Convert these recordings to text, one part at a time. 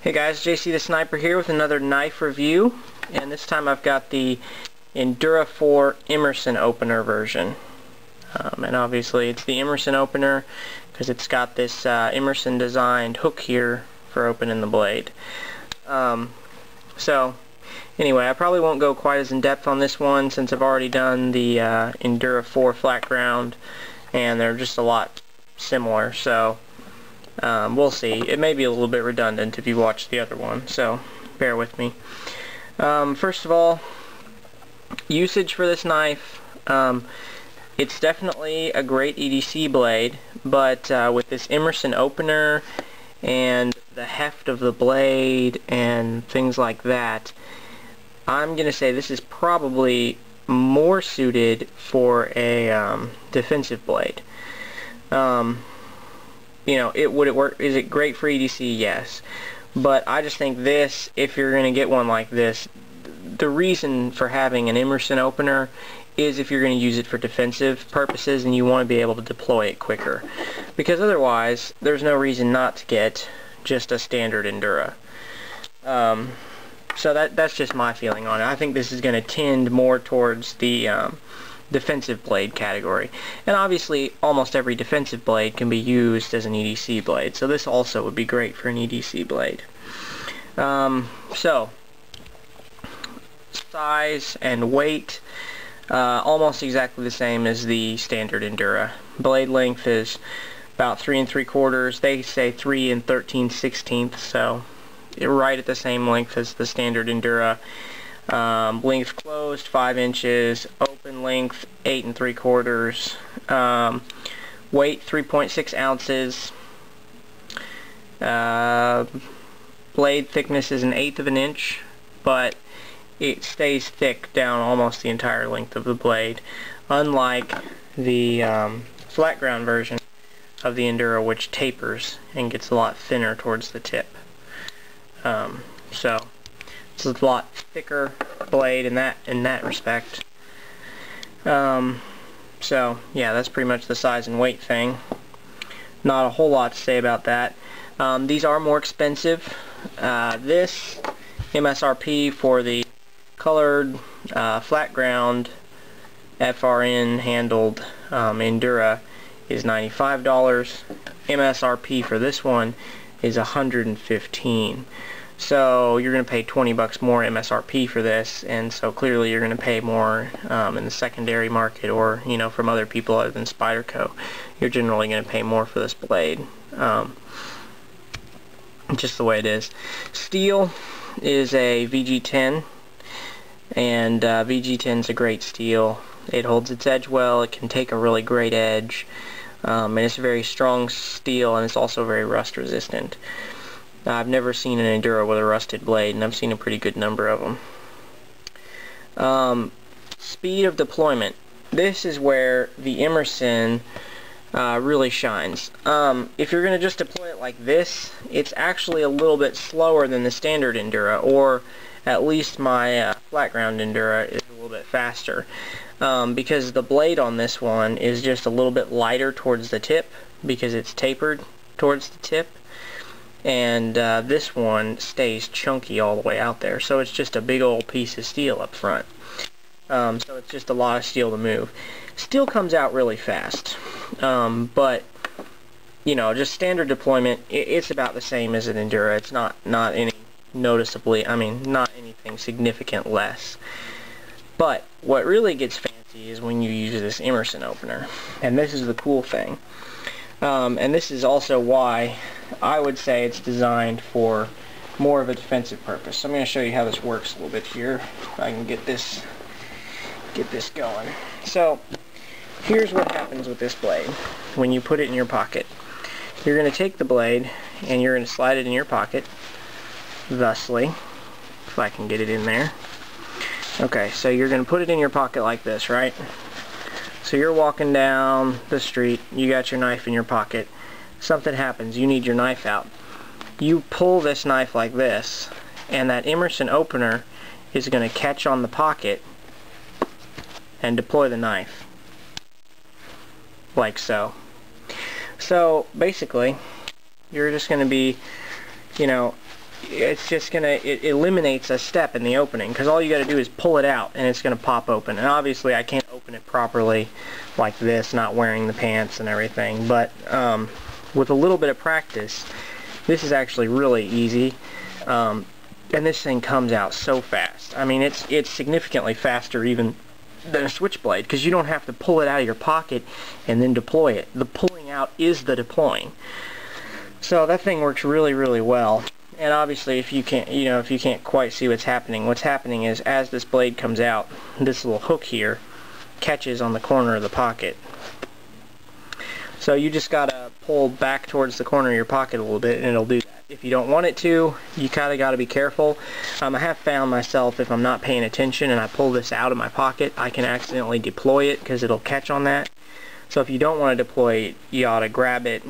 Hey guys, JC the Sniper here with another knife review, and this time I've got the Endura 4 Emerson opener version. And obviously it's the Emerson opener because it's got this Emerson designed hook here for opening the blade. So anyway, I probably won't go quite as in depth on this one since I've already done the Endura 4 flat ground and they're just a lot similar, so we'll see. It may be a little bit redundant if you watch the other one, so bear with me. First of all, usage for this knife. It's definitely a great EDC blade, but with this Emerson opener and the heft of the blade and things like that, I'm going to say this is probably more suited for a defensive blade. You know, would it work? Is it great for EDC? Yes. But I just think this, if you're going to get one like this, the reason for having an Emerson opener is if you're going to use it for defensive purposes and you want to be able to deploy it quicker. Because otherwise, there's no reason not to get just a standard Endura. So that's just my feeling on it. I think this is going to tend more towards the defensive blade category. And obviously almost every defensive blade can be used as an EDC blade, so this also would be great for an EDC blade. So size and weight, almost exactly the same as the standard Endura. Blade length is about 3 3/4. They say 3 13/16, so right at the same length as the standard Endura. Length closed 5 inches, open length 8 3/4, weight 3.6 ounces, blade thickness is 1/8 of an inch, but it stays thick down almost the entire length of the blade, unlike the flat ground version of the Endura, which tapers and gets a lot thinner towards the tip. So it's a lot thicker blade in that respect. So yeah, that's pretty much the size and weight thing. Not a whole lot to say about that. These are more expensive. This MSRP for the colored flat ground FRN handled Endura is $95. MSRP for this one is $115. So you're going to pay 20 bucks more MSRP for this, and so clearly you're going to pay more in the secondary market, or from other people other than Spyderco. You're generally going to pay more for this blade. Just the way it is. Steel is a VG10, and VG10 is a great steel. It holds its edge well. It can take a really great edge, and it's a very strong steel, and it's also very rust resistant. I've never seen an Endura with a rusted blade, and I've seen a pretty good number of them. Speed of deployment. This is where the Emerson really shines. If you're going to just deploy it like this, it's actually a little bit slower than the standard Endura, or at least my flat ground Endura is a little bit faster. Because the blade on this one is just a little bit lighter towards the tip, because it's tapered towards the tip. And this one stays chunky all the way out there, so it's just a big old piece of steel up front. So it's just a lot of steel to move. Steel comes out really fast, but just standard deployment, it's about the same as an Endura. It's not any noticeably, not anything significant less. But what really gets fancy is when you use this Emerson opener, and this is the cool thing. And this is also why I would say it's designed for more of a defensive purpose. So I'm going to show you how this works a little bit here, if I can get this going. So here's what happens with this blade when you put it in your pocket. You're going to take the blade and you're going to slide it in your pocket, thusly, if I can get it in there. Okay, so you're going to put it in your pocket like this, right? So you're walking down the street, you got your knife in your pocket, something happens, you need your knife out. You pull this knife like this, and that Emerson opener is going to catch on the pocket and deploy the knife. Like so. So basically, you're just going to be, it's just it eliminates a step in the opening, because all you got to do is pull it out and it's going to pop open. And obviously I can't open it properly like this, not wearing the pants and everything, but with a little bit of practice, this is actually really easy. And this thing comes out so fast. I mean, it's significantly faster even than a switchblade, because you don't have to pull it out of your pocket and then deploy it. The pulling out is the deploying. So that thing works really, really well. And obviously, if you can't quite see what's happening is, as this blade comes out, this little hook here catches on the corner of the pocket. So you just gotta pull back towards the corner of your pocket a little bit and it'll do that. If you don't want it to, you kinda gotta be careful. I have found myself, if I'm not paying attention and I pull this out of my pocket, I can accidentally deploy it because it'll catch on that. So if you don't want to deploy it, you ought to grab it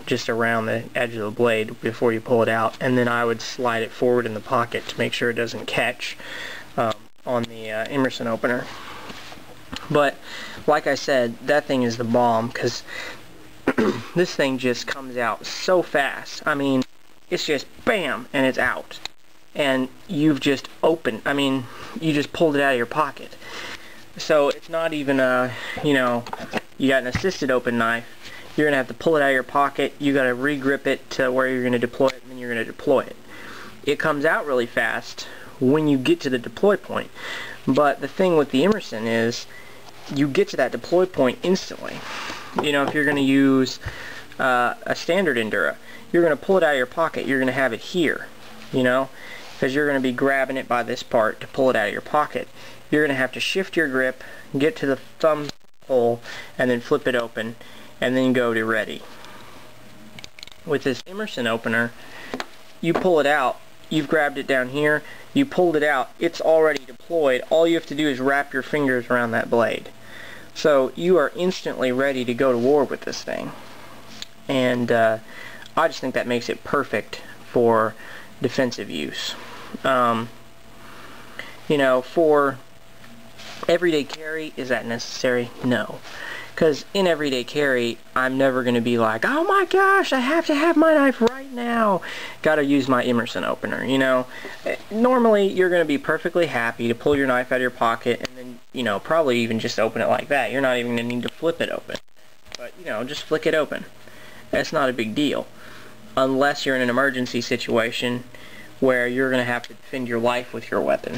just around the edge of the blade before you pull it out, and then I would slide it forward in the pocket to make sure it doesn't catch on the Emerson opener. But like I said, that thing is the bomb, because this thing just comes out so fast. I mean, it's just bam and it's out, and you've just opened, I mean, you just pulled it out of your pocket. So it's not even you got an assisted open knife. You're going to have to pull it out of your pocket, you got to re-grip it to where you're going to deploy it, and then you're going to deploy it. It comes out really fast when you get to the deploy point, but the thing with the Emerson is you get to that deploy point instantly. If you're going to use a standard Endura, you're going to pull it out of your pocket, you're going to have it here, because you're going to be grabbing it by this part to pull it out of your pocket. You're going to have to shift your grip, get to the thumb hole, and then flip it open, and then go to ready. With this Emerson opener, you pull it out, you've grabbed it down here, you pulled it out, it's already deployed. All you have to do is wrap your fingers around that blade. So you are instantly ready to go to war with this thing. And I just think that makes it perfect for defensive use. For everyday carry, is that necessary? No. Because in everyday carry, I'm never going to be like, oh my gosh, I have to have my knife right now. Got to use my Emerson opener, Normally, you're going to be perfectly happy to pull your knife out of your pocket and then, probably even just open it like that. You're not even going to need to flip it open. But, just flick it open. That's not a big deal. Unless you're in an emergency situation where you're going to have to defend your life with your weapon.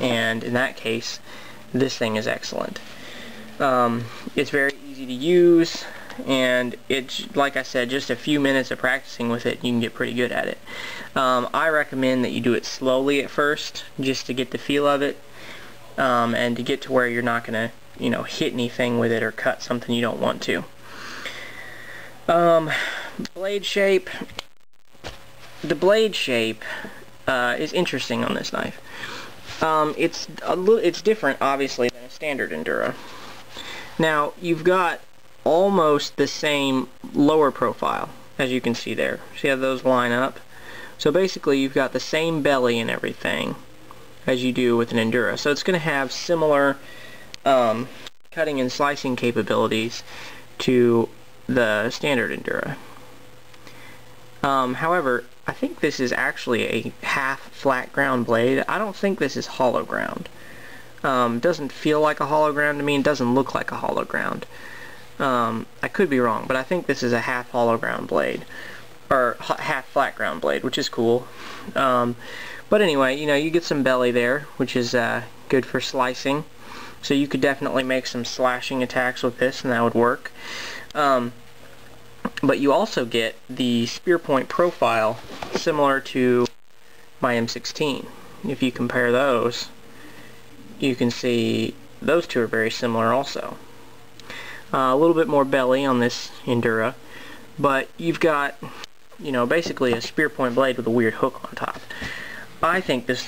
And in that case, this thing is excellent. It's very easy to use, and it's, like I said, just a few minutes of practicing with it, you can get pretty good at it. I recommend that you do it slowly at first, just to get the feel of it, and to get to where you're not going to, hit anything with it or cut something you don't want to. Blade shape. The blade shape is interesting on this knife. It's different, obviously, than a standard Endura. Now, you've got almost the same lower profile, as you can see there. See how those line up? So basically, you've got the same belly and everything as you do with an Endura. So it's going to have similar cutting and slicing capabilities to the standard Endura. However, I think this is actually a half flat ground blade. I don't think this is hollow ground. Doesn't feel like a hollow ground to me, and doesn't look like a hollow ground. I could be wrong, but I think this is a half hollow ground blade, or half flat ground blade, which is cool. But anyway, you get some belly there, which is good for slicing. So you could definitely make some slashing attacks with this, and that would work. But you also get the spear point profile similar to my M16. If you compare those, you can see those two are very similar also. A little bit more belly on this Endura, but you've got, basically a spear point blade with a weird hook on top. I think this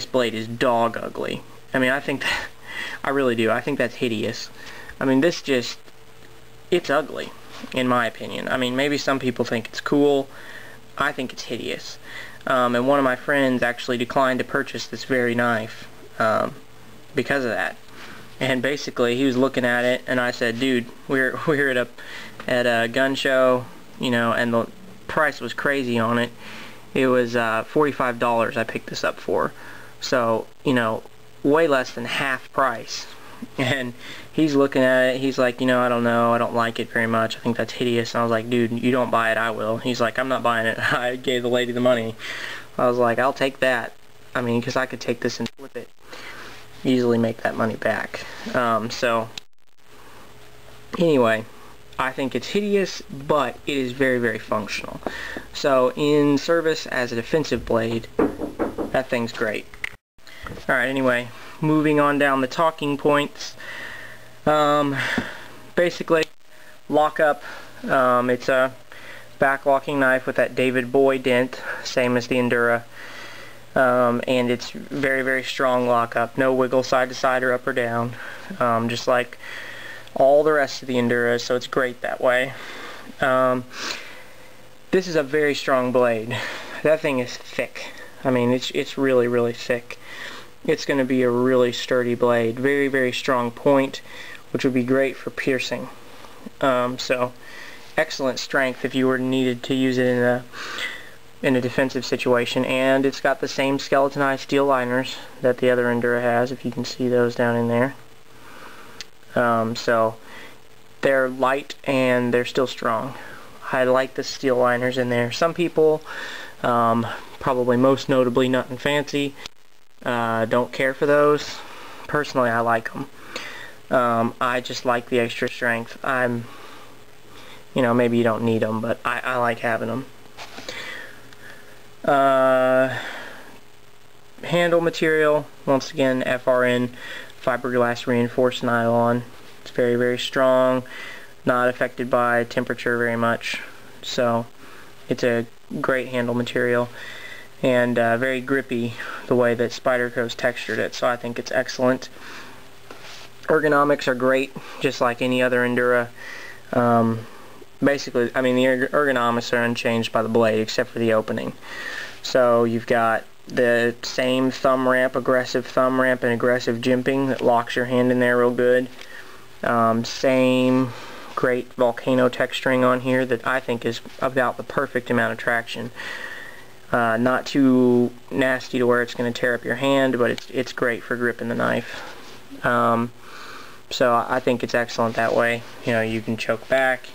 blade is dog ugly. I mean, I really do. I think that's hideous. I mean, it's ugly, in my opinion. I mean, maybe some people think it's cool. I think it's hideous. And one of my friends actually declined to purchase this very knife because of that. And basically, he was looking at it, and I said, dude, we're at a gun show, and the price was crazy on it. It was $45 I picked this up for. So, you know, way less than half price. And he's looking at it, he's like, you know, I don't know, I don't like it very much, I think that's hideous. And I was like, dude, you don't buy it, I will. He's like, I'm not buying it. I gave the lady the money. I was like, I'll take that. I mean, because I could take this and flip it, easily make that money back. So, anyway, I think it's hideous, but it is very, very functional. So, in service as a defensive blade, that thing's great. Alright, anyway, moving on down the talking points. Basically, lockup. It's a back-locking knife with that David Boy dent, same as the Endura. And it's very, very strong lockup. No wiggle side to side or up or down. Just like all the rest of the Enduras, so it's great that way. This is a very strong blade. That thing is thick. I mean, it's really, really thick. It's going to be a really sturdy blade. Very, very strong point, which would be great for piercing. So, excellent strength if you were needed to use it in a defensive situation. And it's got the same skeletonized steel liners that the other Endura has, if you can see those down in there. So, they're light and they're still strong. I like the steel liners in there. Some people, probably most notably Nut and Fancy, don't care for those. Personally, I like them. I just like the extra strength. You know, maybe you don't need them, but I like having them. Handle material, once again, FRN fiberglass reinforced nylon. It's very, very strong, not affected by temperature very much, so it's a great handle material. And very grippy, the way that Spyderco's textured it, so I think it's excellent. Ergonomics are great, just like any other Endura. Basically, I mean, the ergonomics are unchanged by the blade, except for the opening. So you've got the same thumb ramp, aggressive thumb ramp and aggressive jimping that locks your hand in there real good. Same great volcano texturing on here that I think is about the perfect amount of traction. Not too nasty to where it's going to tear up your hand, but it's great for gripping the knife. So I think it's excellent that way. You know, you can choke back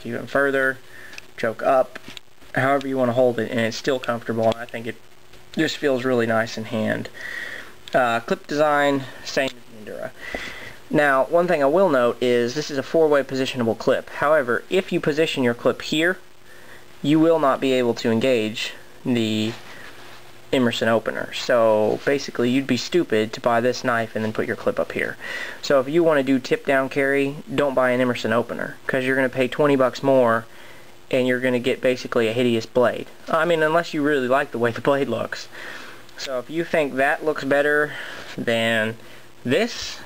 even further, choke up, however you want to hold it, and it's still comfortable. And I think it just feels really nice in hand. Clip design, same as the Endura. Now, one thing I will note is this is a 4-way positionable clip. However, if you position your clip here, you will not be able to engage the Emerson opener. So basically you'd be stupid to buy this knife and then put your clip up here. So if you want to do tip down carry, don't buy an Emerson opener, because you're going to pay 20 bucks more and you're going to get basically a hideous blade. I mean, unless you really like the way the blade looks. So if you think that looks better than this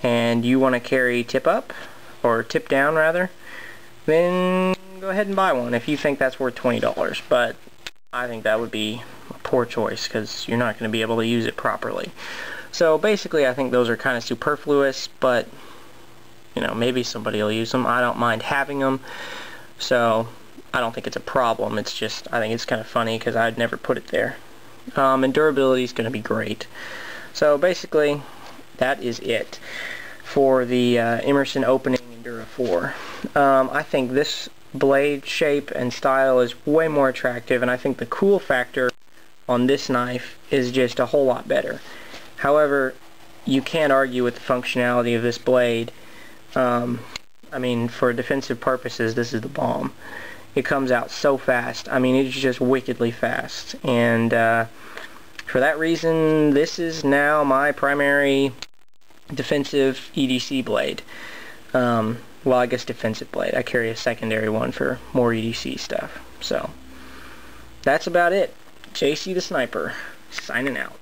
and you want to carry tip up, or tip down rather, then go ahead and buy one if you think that's worth $20. But I think that would be a poor choice, because you're not going to be able to use it properly. So basically I think those are kind of superfluous, but you know, maybe somebody will use them. I don't mind having them, so I don't think it's a problem. It's just, I think it's kind of funny because I'd never put it there. And durability is going to be great. So basically that is it for the Emerson opening Endura 4. I think this blade shape and style is way more attractive, and I think the cool factor on this knife is just a whole lot better. However, you can't argue with the functionality of this blade. I mean, for defensive purposes, this is the bomb. It comes out so fast. I mean, it's just wickedly fast, and for that reason, this is now my primary defensive EDC blade. Well, I guess defensive blade. I carry a secondary one for more EDC stuff. So, that's about it. JC the Sniper, signing out.